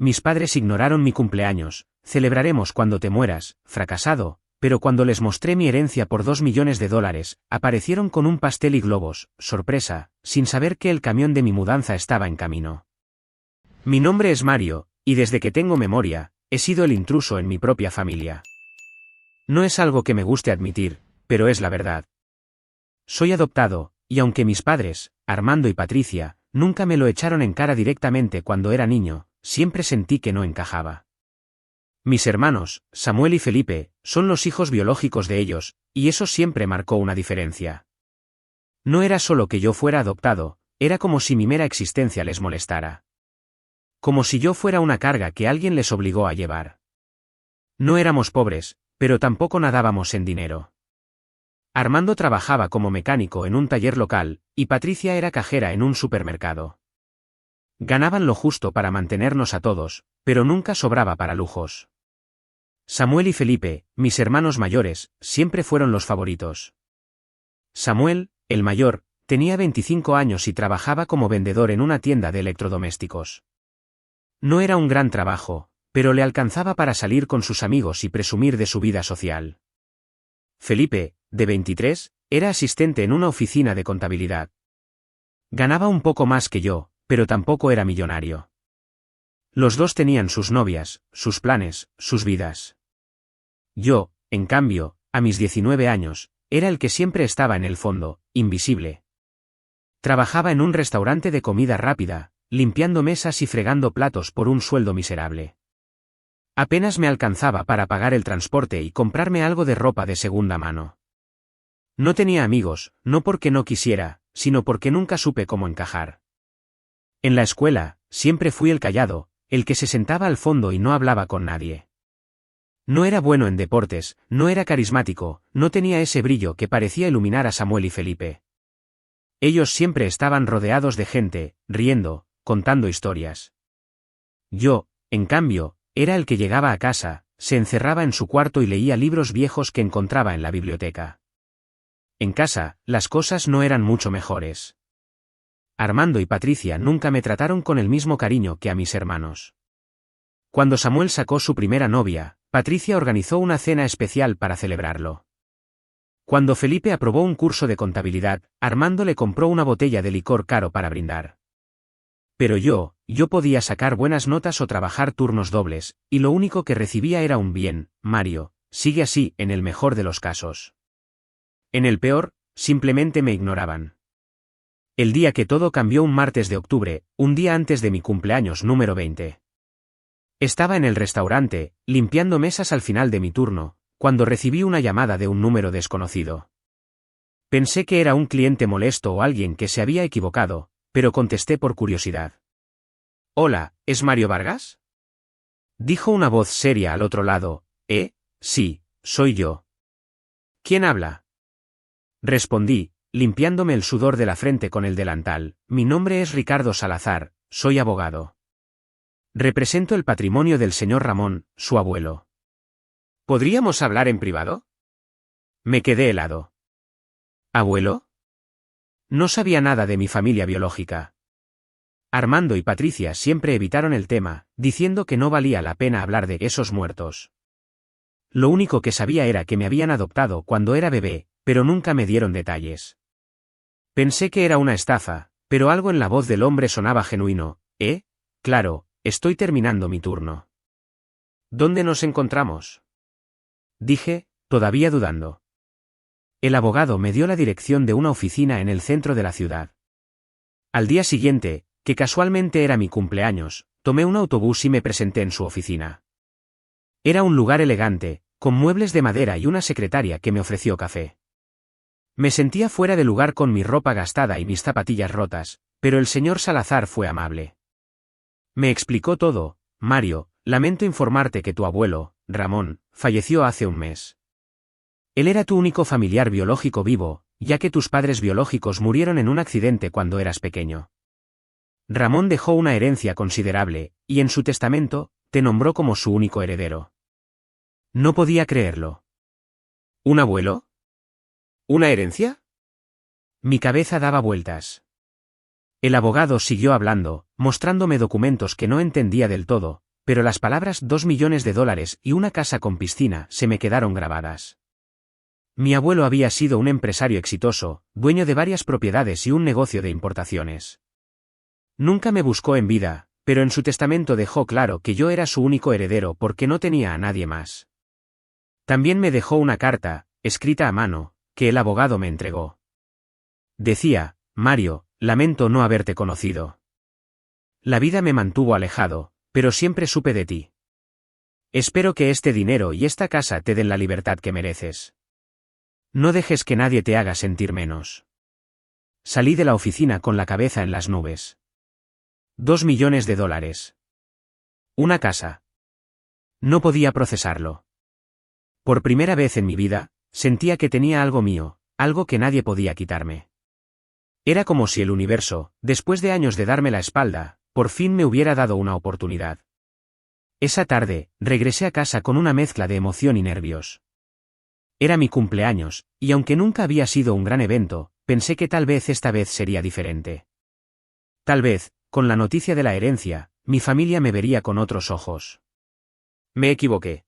mis padres ignoraron mi cumpleaños, celebraremos cuando te mueras, fracasado, pero cuando les mostré mi herencia por $2 millones, aparecieron con un pastel y globos, sorpresa, sin saber que el camión de mi mudanza estaba en camino. Mi nombre es Mario, y desde que tengo memoria, he sido el intruso en mi propia familia. No es algo que me guste admitir, pero es la verdad. Soy adoptado, y aunque mis padres, Armando y Patricia, nunca me lo echaron en cara directamente cuando era niño, siempre sentí que no encajaba. Mis hermanos, Samuel y Felipe, son los hijos biológicos de ellos, y eso siempre marcó una diferencia. No era solo que yo fuera adoptado, era como si mi mera existencia les molestara. Como si yo fuera una carga que alguien les obligó a llevar. No éramos pobres, pero tampoco nadábamos en dinero. Armando trabajaba como mecánico en un taller local, y Patricia era cajera en un supermercado. Ganaban lo justo para mantenernos a todos, pero nunca sobraba para lujos. Samuel y Felipe, mis hermanos mayores, siempre fueron los favoritos. Samuel, el mayor, tenía 25 años y trabajaba como vendedor en una tienda de electrodomésticos. No era un gran trabajo, pero le alcanzaba para salir con sus amigos y presumir de su vida social. Felipe, de 23, era asistente en una oficina de contabilidad. Ganaba un poco más que yo, pero tampoco era millonario. Los dos tenían sus novias, sus planes, sus vidas. Yo, en cambio, a mis 19 años, era el que siempre estaba en el fondo, invisible. Trabajaba en un restaurante de comida rápida, limpiando mesas y fregando platos por un sueldo miserable. Apenas me alcanzaba para pagar el transporte y comprarme algo de ropa de segunda mano. No tenía amigos, no porque no quisiera, sino porque nunca supe cómo encajar. En la escuela, siempre fui el callado, el que se sentaba al fondo y no hablaba con nadie. No era bueno en deportes, no era carismático, no tenía ese brillo que parecía iluminar a Samuel y Felipe. Ellos siempre estaban rodeados de gente, riendo, contando historias. Yo, en cambio, era el que llegaba a casa, se encerraba en su cuarto y leía libros viejos que encontraba en la biblioteca. En casa, las cosas no eran mucho mejores. Armando y Patricia nunca me trataron con el mismo cariño que a mis hermanos. Cuando Samuel sacó su primera novia, Patricia organizó una cena especial para celebrarlo. Cuando Felipe aprobó un curso de contabilidad, Armando le compró una botella de licor caro para brindar. Pero yo podía sacar buenas notas o trabajar turnos dobles, y lo único que recibía era un bien, Mario, sigue así, en el mejor de los casos. En el peor, simplemente me ignoraban. El día que todo cambió, un martes de octubre, un día antes de mi cumpleaños número 20. Estaba en el restaurante, limpiando mesas al final de mi turno, cuando recibí una llamada de un número desconocido. Pensé que era un cliente molesto o alguien que se había equivocado, pero contesté por curiosidad. «Hola, ¿es Mario Vargas?», dijo una voz seria al otro lado. Sí, soy yo». «¿Quién habla?», respondí, limpiándome el sudor de la frente con el delantal. «Mi nombre es Ricardo Salazar, soy abogado. Represento el patrimonio del señor Ramón, su abuelo». «¿Podríamos hablar en privado?». Me quedé helado. ¿Abuelo? No sabía nada de mi familia biológica. Armando y Patricia siempre evitaron el tema, diciendo que no valía la pena hablar de esos muertos. Lo único que sabía era que me habían adoptado cuando era bebé, pero nunca me dieron detalles. Pensé que era una estafa, pero algo en la voz del hombre sonaba genuino. Claro, estoy terminando mi turno. ¿Dónde nos encontramos?, dije, todavía dudando. El abogado me dio la dirección de una oficina en el centro de la ciudad. Al día siguiente, que casualmente era mi cumpleaños, tomé un autobús y me presenté en su oficina. Era un lugar elegante, con muebles de madera y una secretaria que me ofreció café. Me sentía fuera de lugar con mi ropa gastada y mis zapatillas rotas, pero el señor Salazar fue amable. Me explicó todo. «Mario, lamento informarte que tu abuelo, Ramón, falleció hace un mes. Él era tu único familiar biológico vivo, ya que tus padres biológicos murieron en un accidente cuando eras pequeño. Ramón dejó una herencia considerable, y en su testamento, te nombró como su único heredero». No podía creerlo. ¿Un abuelo? ¿Una herencia? Mi cabeza daba vueltas. El abogado siguió hablando, mostrándome documentos que no entendía del todo, pero las palabras 2 millones de dólares y una casa con piscina se me quedaron grabadas. Mi abuelo había sido un empresario exitoso, dueño de varias propiedades y un negocio de importaciones. Nunca me buscó en vida, pero en su testamento dejó claro que yo era su único heredero porque no tenía a nadie más. También me dejó una carta, escrita a mano, que el abogado me entregó. Decía: Mario, lamento no haberte conocido. La vida me mantuvo alejado, pero siempre supe de ti. Espero que este dinero y esta casa te den la libertad que mereces. No dejes que nadie te haga sentir menos. Salí de la oficina con la cabeza en las nubes. 2 millones de dólares. Una casa. No podía procesarlo. Por primera vez en mi vida, sentía que tenía algo mío, algo que nadie podía quitarme. Era como si el universo, después de años de darme la espalda, por fin me hubiera dado una oportunidad. Esa tarde, regresé a casa con una mezcla de emoción y nervios. Era mi cumpleaños, y aunque nunca había sido un gran evento, pensé que tal vez esta vez sería diferente. Tal vez, con la noticia de la herencia, mi familia me vería con otros ojos. Me equivoqué.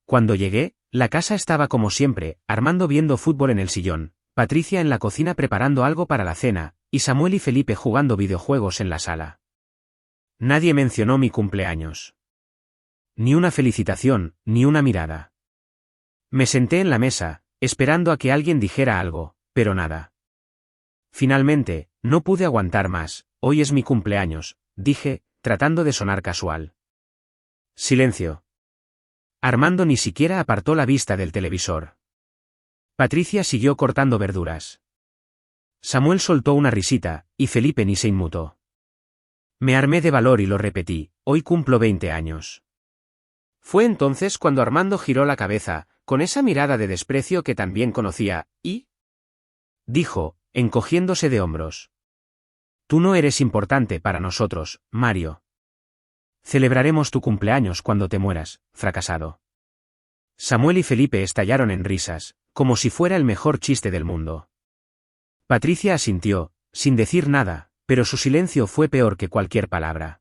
Cuando llegué, la casa estaba como siempre, Armando viendo fútbol en el sillón, Patricia en la cocina preparando algo para la cena, y Samuel y Felipe jugando videojuegos en la sala. Nadie mencionó mi cumpleaños. Ni una felicitación, ni una mirada. Me senté en la mesa, esperando a que alguien dijera algo, pero nada. Finalmente, no pude aguantar más. Hoy es mi cumpleaños, dije, tratando de sonar casual. Silencio. Armando ni siquiera apartó la vista del televisor. Patricia siguió cortando verduras. Samuel soltó una risita, y Felipe ni se inmutó. Me armé de valor y lo repetí: hoy cumplo 20 años. Fue entonces cuando Armando giró la cabeza, con esa mirada de desprecio que también conocía, y... dijo, encogiéndose de hombros. Tú no eres importante para nosotros, Mario. Celebraremos tu cumpleaños cuando te mueras, fracasado. Samuel y Felipe estallaron en risas, como si fuera el mejor chiste del mundo. Patricia asintió, sin decir nada, pero su silencio fue peor que cualquier palabra.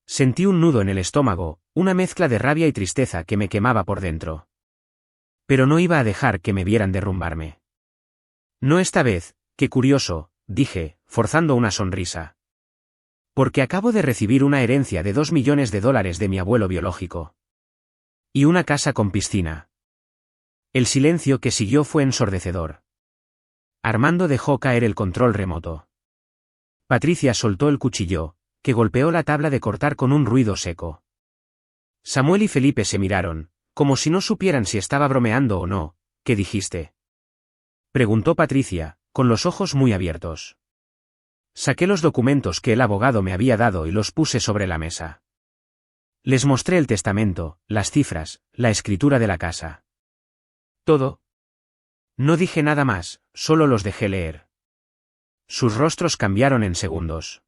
Sentí un nudo en el estómago, una mezcla de rabia y tristeza que me quemaba por dentro. Pero no iba a dejar que me vieran derrumbarme. No esta vez, qué curioso, dije, forzando una sonrisa. Porque acabo de recibir una herencia de 2 millones de dólares de mi abuelo biológico. Y una casa con piscina. El silencio que siguió fue ensordecedor. Armando dejó caer el control remoto. Patricia soltó el cuchillo, que golpeó la tabla de cortar con un ruido seco. Samuel y Felipe se miraron, como si no supieran si estaba bromeando o no. ¿Qué dijiste?, preguntó Patricia, con los ojos muy abiertos. Saqué los documentos que el abogado me había dado y los puse sobre la mesa. Les mostré el testamento, las cifras, la escritura de la casa. Todo. No dije nada más, solo los dejé leer. Sus rostros cambiaron en segundos.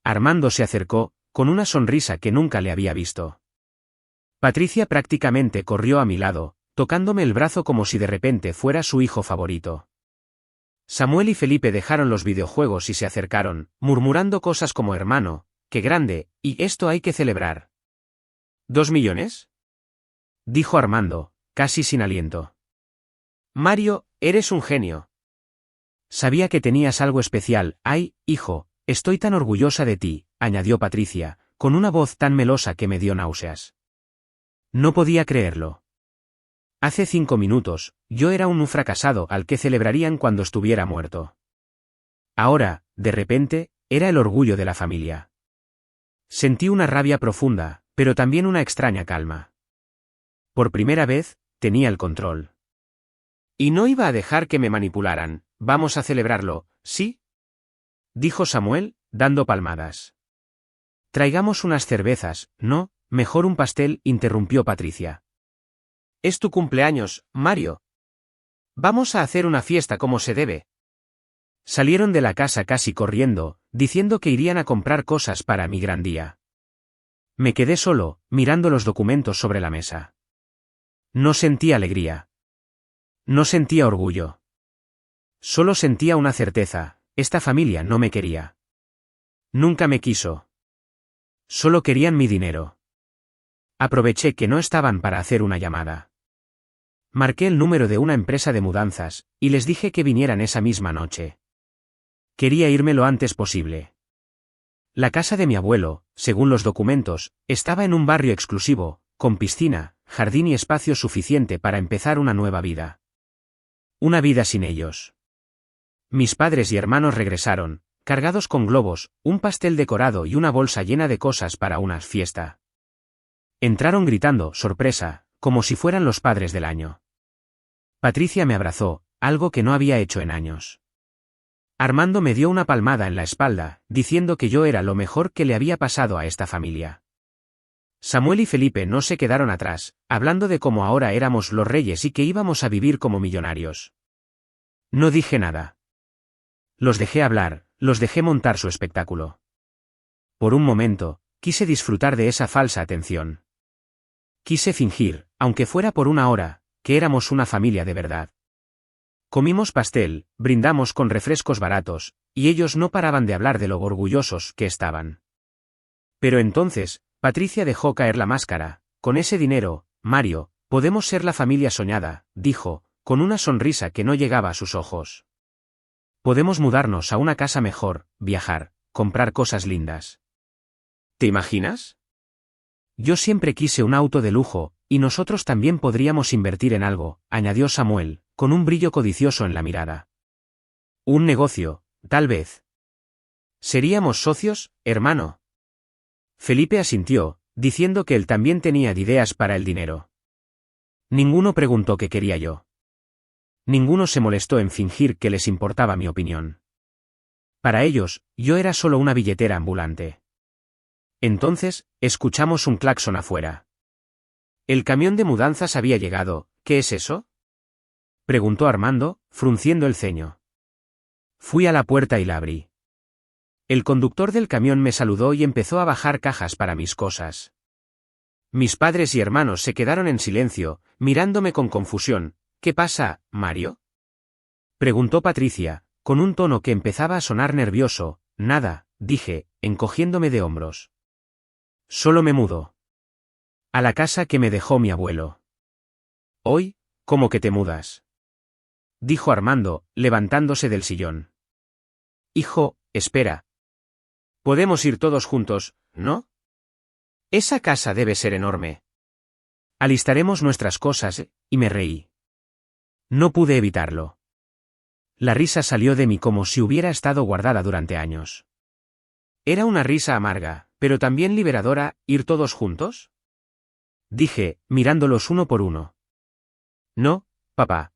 Armando se acercó, con una sonrisa que nunca le había visto. Patricia prácticamente corrió a mi lado, tocándome el brazo como si de repente fuera su hijo favorito. Samuel y Felipe dejaron los videojuegos y se acercaron, murmurando cosas como hermano, qué grande, y esto hay que celebrar. ¿2 millones? Dijo Armando, casi sin aliento. Mario, eres un genio. Sabía que tenías algo especial. Ay, hijo, estoy tan orgullosa de ti, añadió Patricia, con una voz tan melosa que me dio náuseas. No podía creerlo. Hace 5 minutos, yo era un fracasado al que celebrarían cuando estuviera muerto. Ahora, de repente, era el orgullo de la familia. Sentí una rabia profunda, pero también una extraña calma. Por primera vez, tenía el control. Y no iba a dejar que me manipularan. Vamos a celebrarlo, ¿sí?, dijo Samuel, dando palmadas. Traigamos unas cervezas, ¿no? Mejor un pastel, interrumpió Patricia. Es tu cumpleaños, Mario. Vamos a hacer una fiesta como se debe. Salieron de la casa casi corriendo, diciendo que irían a comprar cosas para mi gran día. Me quedé solo, mirando los documentos sobre la mesa. No sentía alegría. No sentía orgullo. Solo sentía una certeza: esta familia no me quería. Nunca me quiso. Solo querían mi dinero. Aproveché que no estaban para hacer una llamada. Marqué el número de una empresa de mudanzas, y les dije que vinieran esa misma noche. Quería irme lo antes posible. La casa de mi abuelo, según los documentos, estaba en un barrio exclusivo, con piscina, jardín y espacio suficiente para empezar una nueva vida. Una vida sin ellos. Mis padres y hermanos regresaron, cargados con globos, un pastel decorado y una bolsa llena de cosas para una fiesta. Entraron gritando, sorpresa, como si fueran los padres del año. Patricia me abrazó, algo que no había hecho en años. Armando me dio una palmada en la espalda, diciendo que yo era lo mejor que le había pasado a esta familia. Samuel y Felipe no se quedaron atrás, hablando de cómo ahora éramos los reyes y que íbamos a vivir como millonarios. No dije nada. Los dejé hablar, los dejé montar su espectáculo. Por un momento, quise disfrutar de esa falsa atención. Quise fingir, aunque fuera por una hora, que éramos una familia de verdad. Comimos pastel, brindamos con refrescos baratos, y ellos no paraban de hablar de lo orgullosos que estaban. Pero entonces, Patricia dejó caer la máscara. Con ese dinero, Mario, podemos ser la familia soñada, dijo, con una sonrisa que no llegaba a sus ojos. Podemos mudarnos a una casa mejor, viajar, comprar cosas lindas. ¿Te imaginas? Yo siempre quise un auto de lujo, y nosotros también podríamos invertir en algo, añadió Samuel, con un brillo codicioso en la mirada. Un negocio, tal vez. ¿Seríamos socios, hermano? Felipe asintió, diciendo que él también tenía ideas para el dinero. Ninguno preguntó qué quería yo. Ninguno se molestó en fingir que les importaba mi opinión. Para ellos, yo era solo una billetera ambulante. Entonces, escuchamos un claxon afuera. El camión de mudanzas había llegado. ¿Qué es eso?, preguntó Armando, frunciendo el ceño. Fui a la puerta y la abrí. El conductor del camión me saludó y empezó a bajar cajas para mis cosas. Mis padres y hermanos se quedaron en silencio, mirándome con confusión. ¿Qué pasa, Mario?, preguntó Patricia, con un tono que empezaba a sonar nervioso. Nada, dije, encogiéndome de hombros. Solo me mudo. A la casa que me dejó mi abuelo. Hoy, ¿cómo que te mudas?, dijo Armando, levantándose del sillón. Hijo, espera. Podemos ir todos juntos, ¿no? Esa casa debe ser enorme. Alistaremos nuestras cosas, y me reí. No pude evitarlo. La risa salió de mí como si hubiera estado guardada durante años. Era una risa amarga, pero también liberadora. ¿Ir todos juntos?, dije, mirándolos uno por uno. No, papá.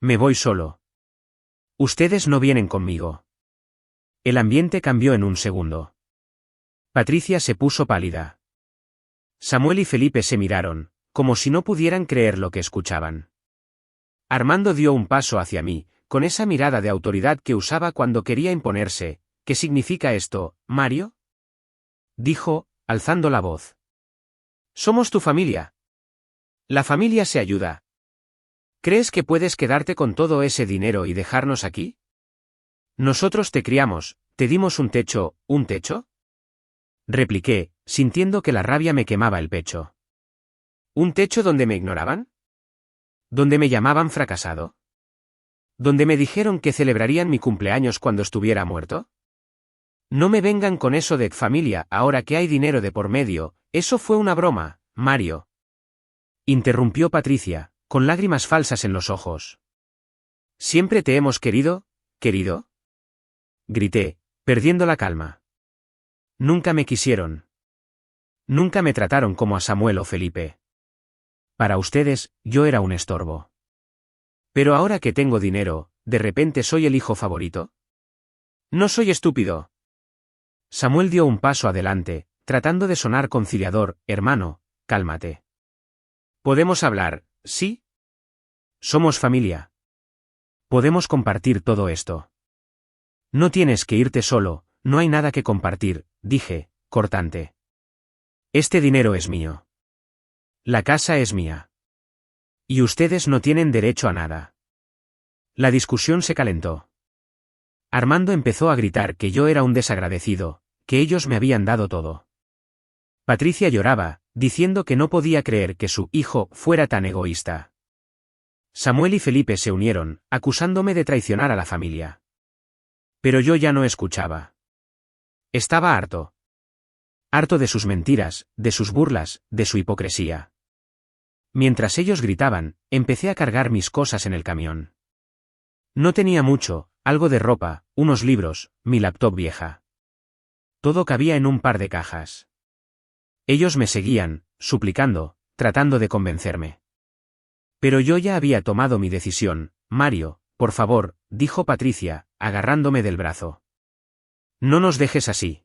Me voy solo. Ustedes no vienen conmigo. El ambiente cambió en un segundo. Patricia se puso pálida. Samuel y Felipe se miraron, como si no pudieran creer lo que escuchaban. Armando dio un paso hacia mí, con esa mirada de autoridad que usaba cuando quería imponerse. ¿Qué significa esto, Mario?, dijo, alzando la voz. Somos tu familia. La familia se ayuda. ¿Crees que puedes quedarte con todo ese dinero y dejarnos aquí? Nosotros te criamos, te dimos un techo. ¿Un techo?, repliqué, sintiendo que la rabia me quemaba el pecho. ¿Un techo donde me ignoraban? ¿Donde me llamaban fracasado? ¿Donde me dijeron que celebrarían mi cumpleaños cuando estuviera muerto? No me vengan con eso de familia ahora que hay dinero de por medio. Eso fue una broma, Mario. Interrumpió Patricia, con lágrimas falsas en los ojos. ¿Siempre te hemos querido, querido?, grité, perdiendo la calma. Nunca me quisieron. Nunca me trataron como a Samuel o Felipe. Para ustedes, yo era un estorbo. Pero ahora que tengo dinero, ¿de repente soy el hijo favorito? No soy estúpido. Samuel dio un paso adelante, tratando de sonar conciliador. Hermano, cálmate. Podemos hablar, ¿sí? Somos familia. Podemos compartir todo esto. No tienes que irte solo, no hay nada que compartir, dije, cortante. Este dinero es mío. La casa es mía. Y ustedes no tienen derecho a nada. La discusión se calentó. Armando empezó a gritar que yo era un desagradecido, que ellos me habían dado todo. Patricia lloraba, diciendo que no podía creer que su hijo fuera tan egoísta. Samuel y Felipe se unieron, acusándome de traicionar a la familia. Pero yo ya no escuchaba. Estaba harto. Harto de sus mentiras, de sus burlas, de su hipocresía. Mientras ellos gritaban, empecé a cargar mis cosas en el camión. No tenía mucho, algo de ropa, unos libros, mi laptop vieja. Todo cabía en un par de cajas. Ellos me seguían, suplicando, tratando de convencerme. Pero yo ya había tomado mi decisión. Mario, por favor, dijo Patricia, agarrándome del brazo. No nos dejes así.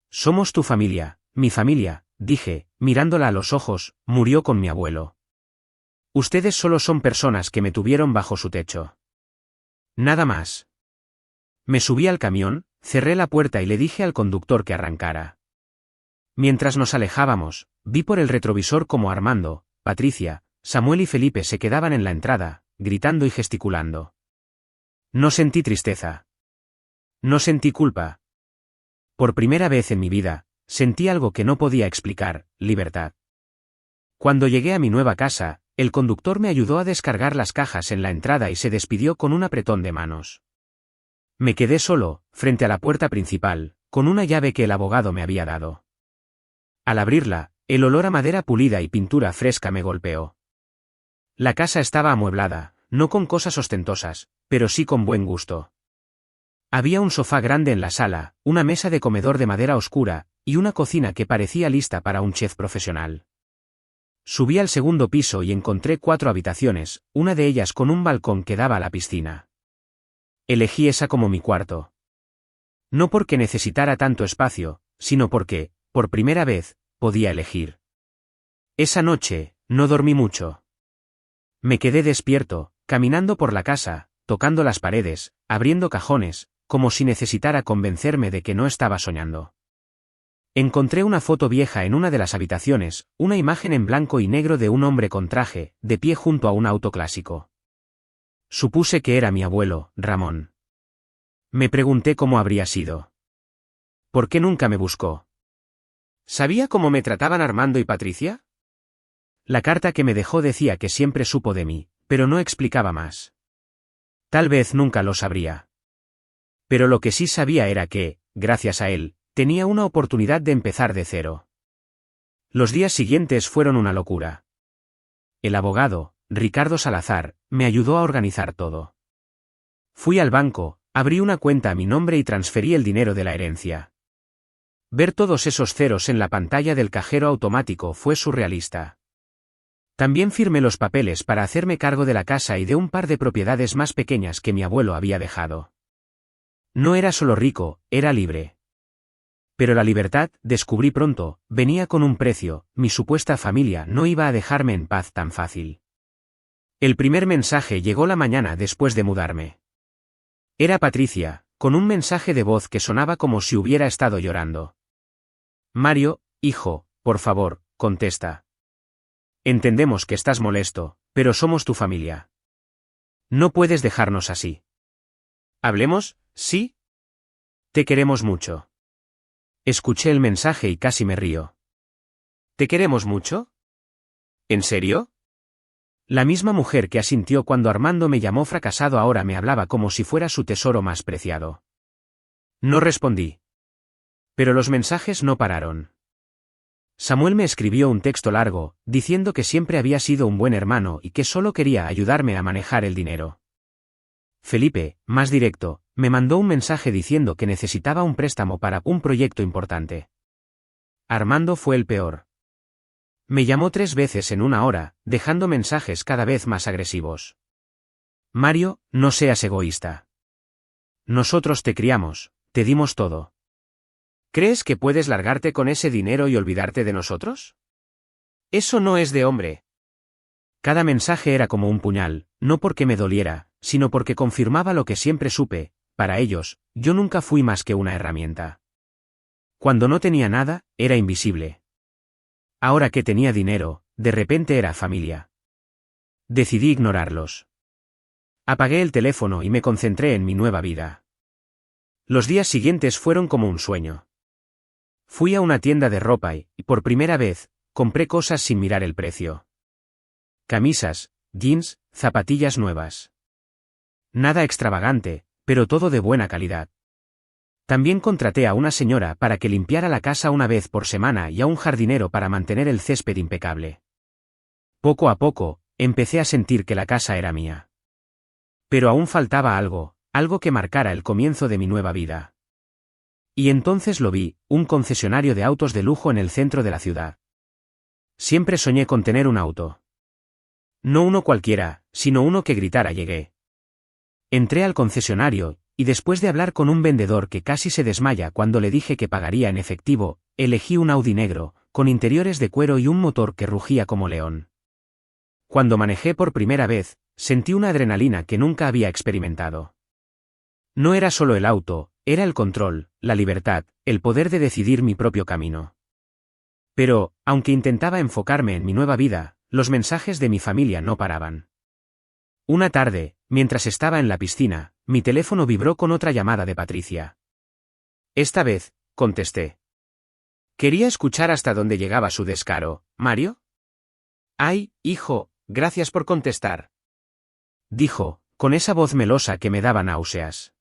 Somos tu familia, mi familia, dije, mirándola a los ojos, murió con mi abuelo. Ustedes solo son personas que me tuvieron bajo su techo. Nada más. Me subí al camión, cerré la puerta y le dije al conductor que arrancara. Mientras nos alejábamos, vi por el retrovisor cómo Armando, Patricia, Samuel y Felipe se quedaban en la entrada, gritando y gesticulando. No sentí tristeza. No sentí culpa. Por primera vez en mi vida, sentí algo que no podía explicar, libertad. Cuando llegué a mi nueva casa, el conductor me ayudó a descargar las cajas en la entrada y se despidió con un apretón de manos. Me quedé solo, frente a la puerta principal, con una llave que el abogado me había dado. Al abrirla, el olor a madera pulida y pintura fresca me golpeó. La casa estaba amueblada, no con cosas ostentosas, pero sí con buen gusto. Había un sofá grande en la sala, una mesa de comedor de madera oscura, y una cocina que parecía lista para un chef profesional. Subí al segundo piso y encontré 4 habitaciones, una de ellas con un balcón que daba a la piscina. Elegí esa como mi cuarto. No porque necesitara tanto espacio, sino porque, por primera vez, podía elegir. Esa noche, no dormí mucho. Me quedé despierto, caminando por la casa, tocando las paredes, abriendo cajones, como si necesitara convencerme de que no estaba soñando. Encontré una foto vieja en una de las habitaciones, una imagen en blanco y negro de un hombre con traje, de pie junto a un auto clásico. Supuse que era mi abuelo, Ramón. Me pregunté cómo habría sido. ¿Por qué nunca me buscó? ¿Sabía cómo me trataban Armando y Patricia? La carta que me dejó decía que siempre supo de mí, pero no explicaba más. Tal vez nunca lo sabría. Pero lo que sí sabía era que, gracias a él, tenía una oportunidad de empezar de cero. Los días siguientes fueron una locura. El abogado, Ricardo Salazar, me ayudó a organizar todo. Fui al banco, abrí una cuenta a mi nombre y transferí el dinero de la herencia. Ver todos esos ceros en la pantalla del cajero automático fue surrealista. También firmé los papeles para hacerme cargo de la casa y de un par de propiedades más pequeñas que mi abuelo había dejado. No era solo rico, era libre. Pero la libertad, descubrí pronto, venía con un precio, mi supuesta familia no iba a dejarme en paz tan fácil. El primer mensaje llegó la mañana después de mudarme. Era Patricia, con un mensaje de voz que sonaba como si hubiera estado llorando. Mario, hijo, por favor, contesta. Entendemos que estás molesto, pero somos tu familia. No puedes dejarnos así. ¿Hablemos, sí? Te queremos mucho. Escuché el mensaje y casi me río. ¿Te queremos mucho? ¿En serio? La misma mujer que asintió cuando Armando me llamó fracasado ahora me hablaba como si fuera su tesoro más preciado. No respondí. Pero los mensajes no pararon. Samuel me escribió un texto largo, diciendo que siempre había sido un buen hermano y que solo quería ayudarme a manejar el dinero. Felipe, más directo, me mandó un mensaje diciendo que necesitaba un préstamo para un proyecto importante. Armando fue el peor. Me llamó 3 veces en una hora, dejando mensajes cada vez más agresivos. Mario, no seas egoísta. Nosotros te criamos, te dimos todo. ¿Crees que puedes largarte con ese dinero y olvidarte de nosotros? Eso no es de hombre. Cada mensaje era como un puñal, no porque me doliera, sino porque confirmaba lo que siempre supe: para ellos, yo nunca fui más que una herramienta. Cuando no tenía nada, era invisible. Ahora que tenía dinero, de repente era familia. Decidí ignorarlos. Apagué el teléfono y me concentré en mi nueva vida. Los días siguientes fueron como un sueño. Fui a una tienda de ropa y, por primera vez, compré cosas sin mirar el precio. Camisas, jeans, zapatillas nuevas. Nada extravagante, pero todo de buena calidad. También contraté a una señora para que limpiara la casa una vez por semana y a un jardinero para mantener el césped impecable. Poco a poco, empecé a sentir que la casa era mía. Pero aún faltaba algo que marcara el comienzo de mi nueva vida. Y entonces lo vi, un concesionario de autos de lujo en el centro de la ciudad. Siempre soñé con tener un auto. No uno cualquiera, sino uno que gritara llegué. Entré al concesionario, y después de hablar con un vendedor que casi se desmaya cuando le dije que pagaría en efectivo, elegí un Audi negro, con interiores de cuero y un motor que rugía como león. Cuando manejé por primera vez, sentí una adrenalina que nunca había experimentado. No era solo el auto, era el control, la libertad, el poder de decidir mi propio camino. Pero, aunque intentaba enfocarme en mi nueva vida, los mensajes de mi familia no paraban. Una tarde, mientras estaba en la piscina, mi teléfono vibró con otra llamada de Patricia. Esta vez, contesté. Quería escuchar hasta dónde llegaba su descaro, ¿Mario? Ay, hijo, gracias por contestar. Dijo, con esa voz melosa que me daba náuseas.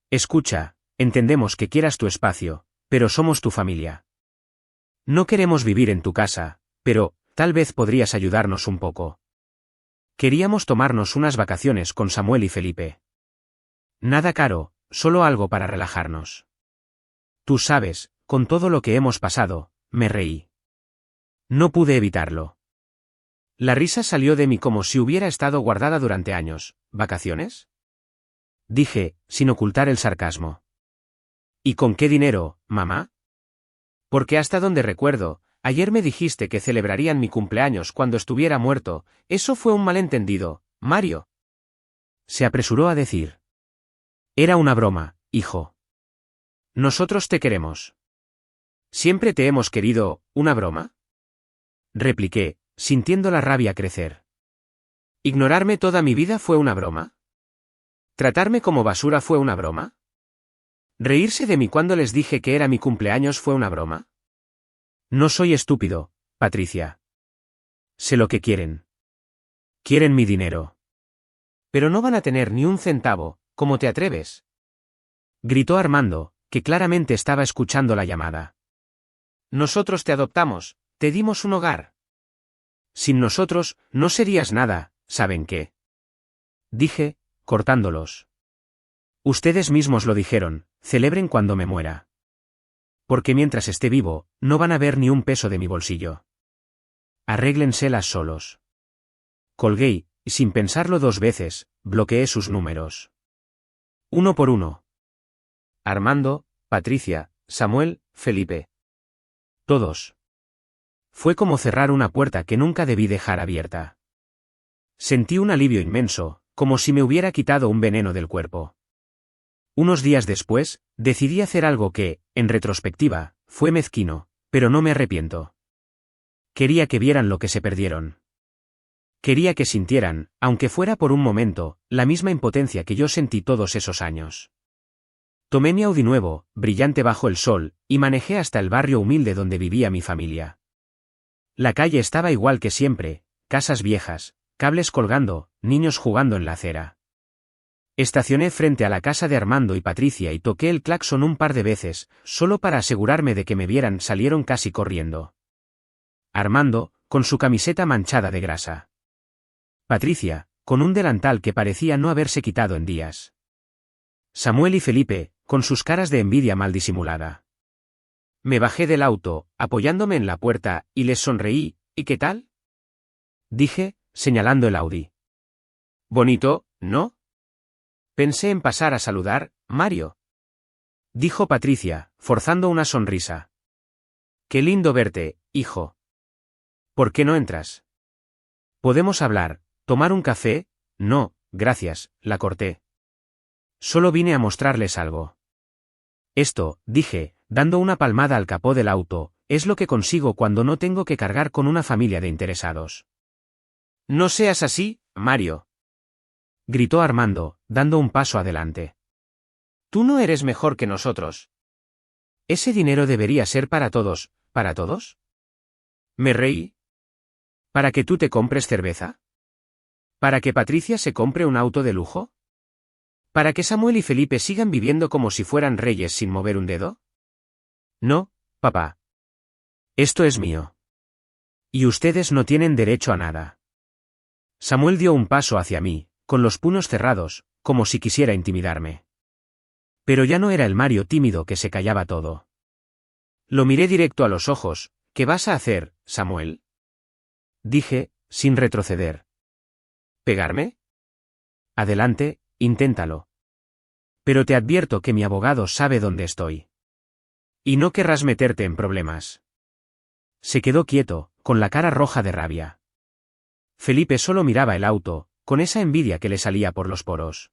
Escucha, entendemos que quieras tu espacio, pero somos tu familia. No queremos vivir en tu casa, pero, tal vez podrías ayudarnos un poco. Queríamos tomarnos unas vacaciones con Samuel y Felipe. Nada caro, solo algo para relajarnos. Tú sabes, con todo lo que hemos pasado, me reí. No pude evitarlo. La risa salió de mí como si hubiera estado guardada durante años. ¿Vacaciones? Dije, sin ocultar el sarcasmo. ¿Y con qué dinero, mamá? Porque hasta donde recuerdo, ayer me dijiste que celebrarían mi cumpleaños cuando estuviera muerto. Eso fue un malentendido, Mario. Se apresuró a decir. Era una broma, hijo. Nosotros te queremos. ¿Siempre te hemos querido, una broma? Repliqué, sintiendo la rabia crecer. ¿Ignorarme toda mi vida fue una broma? ¿Tratarme como basura fue una broma? ¿Reírse de mí cuando les dije que era mi cumpleaños fue una broma? No soy estúpido, Patricia. Sé lo que quieren. Quieren mi dinero. Pero no van a tener ni un centavo, ¿cómo te atreves? Gritó Armando, que claramente estaba escuchando la llamada. Nosotros te adoptamos, te dimos un hogar. Sin nosotros, no serías nada, ¿saben qué? Dije, cortándolos. Ustedes mismos lo dijeron, celebren cuando me muera. Porque mientras esté vivo, no van a ver ni un peso de mi bolsillo. Arréglenselas solos. Colgué, y sin pensarlo dos veces, bloqueé sus números. Uno por uno. Armando, Patricia, Samuel, Felipe. Todos. Fue como cerrar una puerta que nunca debí dejar abierta. Sentí un alivio inmenso, como si me hubiera quitado un veneno del cuerpo. Unos días después, decidí hacer algo que, en retrospectiva, fue mezquino, pero no me arrepiento. Quería que vieran lo que se perdieron. Quería que sintieran, aunque fuera por un momento, la misma impotencia que yo sentí todos esos años. Tomé mi Audi nuevo, brillante bajo el sol, y manejé hasta el barrio humilde donde vivía mi familia. La calle estaba igual que siempre, casas viejas, cables colgando, niños jugando en la acera. Estacioné frente a la casa de Armando y Patricia y toqué el claxon un par de veces, solo para asegurarme de que me vieran. Salieron casi corriendo. Armando, con su camiseta manchada de grasa. Patricia, con un delantal que parecía no haberse quitado en días. Samuel y Felipe, con sus caras de envidia mal disimulada. Me bajé del auto, apoyándome en la puerta, y les sonreí. ¿Y qué tal? Dije, señalando el Audi. Bonito, ¿no? Pensé en pasar a saludar, Mario. Dijo Patricia, forzando una sonrisa. Qué lindo verte, hijo. ¿Por qué no entras? ¿Podemos hablar, tomar un café? No, gracias, la corté. Solo vine a mostrarles algo. Esto, dije, dando una palmada al capó del auto, es lo que consigo cuando no tengo que cargar con una familia de interesados. No seas así, Mario. Gritó Armando, dando un paso adelante. Tú no eres mejor que nosotros. Ese dinero debería ser para todos. ¿Para todos? Me reí. ¿Para que tú te compres cerveza? ¿Para que Patricia se compre un auto de lujo? ¿Para que Samuel y Felipe sigan viviendo como si fueran reyes sin mover un dedo? No, papá. Esto es mío. Y ustedes no tienen derecho a nada. Samuel dio un paso hacia mí, con los puños cerrados, como si quisiera intimidarme. Pero ya no era el Mario tímido que se callaba todo. Lo miré directo a los ojos. ¿Qué vas a hacer, Samuel? Dije, sin retroceder. ¿Pegarme? Adelante, inténtalo. Pero te advierto que mi abogado sabe dónde estoy. Y no querrás meterte en problemas. Se quedó quieto, con la cara roja de rabia. Felipe solo miraba el auto, con esa envidia que le salía por los poros.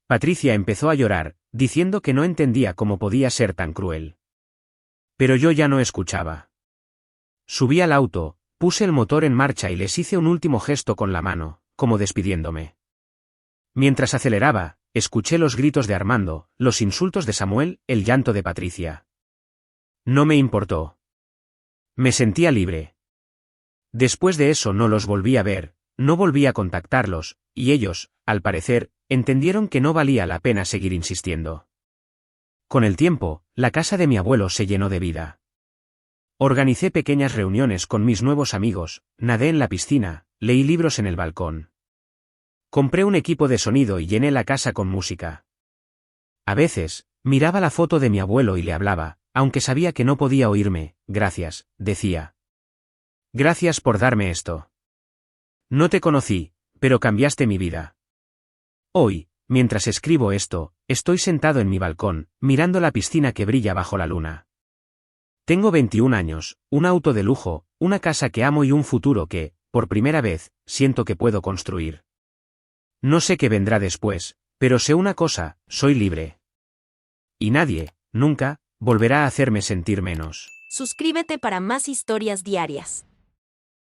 Patricia empezó a llorar, diciendo que no entendía cómo podía ser tan cruel. Pero yo ya no escuchaba. Subí al auto, puse el motor en marcha y les hice un último gesto con la mano, como despidiéndome. Mientras aceleraba, escuché los gritos de Armando, los insultos de Samuel, el llanto de Patricia. No me importó. Me sentía libre. Después de eso no los volví a ver, no volví a contactarlos, y ellos, al parecer, entendieron que no valía la pena seguir insistiendo. Con el tiempo, la casa de mi abuelo se llenó de vida. Organicé pequeñas reuniones con mis nuevos amigos, nadé en la piscina, leí libros en el balcón. Compré un equipo de sonido y llené la casa con música. A veces, miraba la foto de mi abuelo y le hablaba, aunque sabía que no podía oírme. Gracias, decía. Gracias por darme esto. No te conocí, pero cambiaste mi vida. Hoy, mientras escribo esto, estoy sentado en mi balcón, mirando la piscina que brilla bajo la luna. Tengo 21 años, un auto de lujo, una casa que amo y un futuro que, por primera vez, siento que puedo construir. No sé qué vendrá después, pero sé una cosa, soy libre. Y nadie, nunca, volverá a hacerme sentir menos. Suscríbete para más historias diarias.